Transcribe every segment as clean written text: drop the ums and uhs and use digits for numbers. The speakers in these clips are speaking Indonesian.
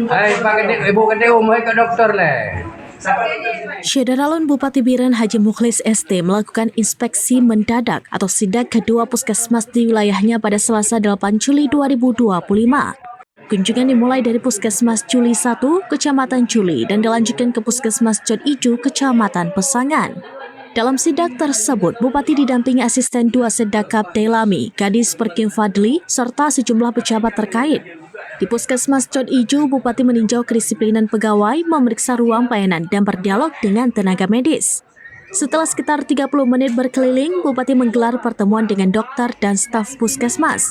Hai, Pak Gede, Ibu Gede umur ke dokter le. Syederalun Bupati Biren Haji Mukhlis ST melakukan inspeksi mendadak atau sidak kedua puskesmas di wilayahnya pada Selasa 8 Juli 2025. Kunjungan dimulai dari Puskesmas Juli 1, Kecamatan Juli, dan dilanjutkan ke Puskesmas Cot Ijo, Kecamatan Pesangan. Dalam sidak tersebut, Bupati didampingi asisten 2 Sedakap Delami, Kadis Perkim Fadli, serta sejumlah pejabat terkait. Di Puskesmas Cot Ijo, Bupati meninjau kedisiplinan pegawai, memeriksa ruang pelayanan, dan berdialog dengan tenaga medis. Setelah sekitar 30 menit berkeliling, Bupati menggelar pertemuan dengan dokter dan staf puskesmas.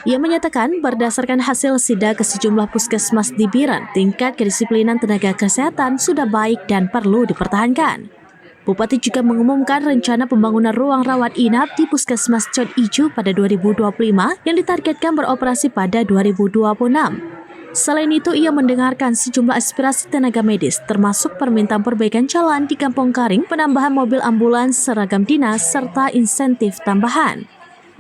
Ia menyatakan berdasarkan hasil sidak ke sejumlah puskesmas di Biren, tingkat kedisiplinan tenaga kesehatan sudah baik dan perlu dipertahankan. Bupati juga mengumumkan rencana pembangunan ruang rawat inap di Puskesmas Cot Ijo pada 2025 yang ditargetkan beroperasi pada 2026. Selain itu, ia mendengarkan sejumlah aspirasi tenaga medis, termasuk permintaan perbaikan jalan di Kampung Karing, penambahan mobil ambulans, seragam dinas, serta insentif tambahan.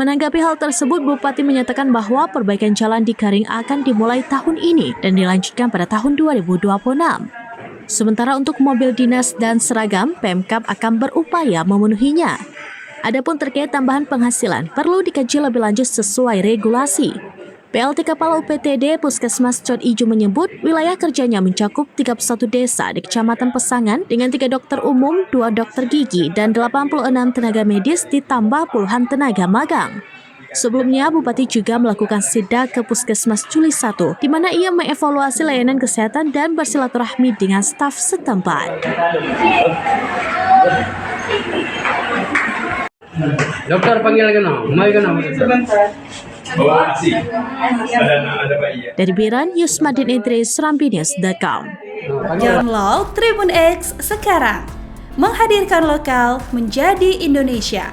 Menanggapi hal tersebut, Bupati menyatakan bahwa perbaikan jalan di Karing akan dimulai tahun ini dan dilanjutkan pada tahun 2026. Sementara untuk mobil dinas dan seragam, Pemkab akan berupaya memenuhinya. Adapun terkait tambahan penghasilan, perlu dikaji lebih lanjut sesuai regulasi. PLT Kepala UPTD Puskesmas Cot Ijo menyebut wilayah kerjanya mencakup 31 desa di Kecamatan Pesangan dengan 3 dokter umum, 2 dokter gigi, dan 86 tenaga medis ditambah puluhan tenaga magang. Sebelumnya, Bupati juga melakukan sidak ke Puskesmas Juli 1, di mana ia mengevaluasi layanan kesehatan dan bersilaturahmi dengan staf setempat. Dokter panggil kena, mai kena. Dari Biren, Yusmadin Idris, Rambinews.com. Download Tribun X sekarang, menghadirkan lokal menjadi Indonesia.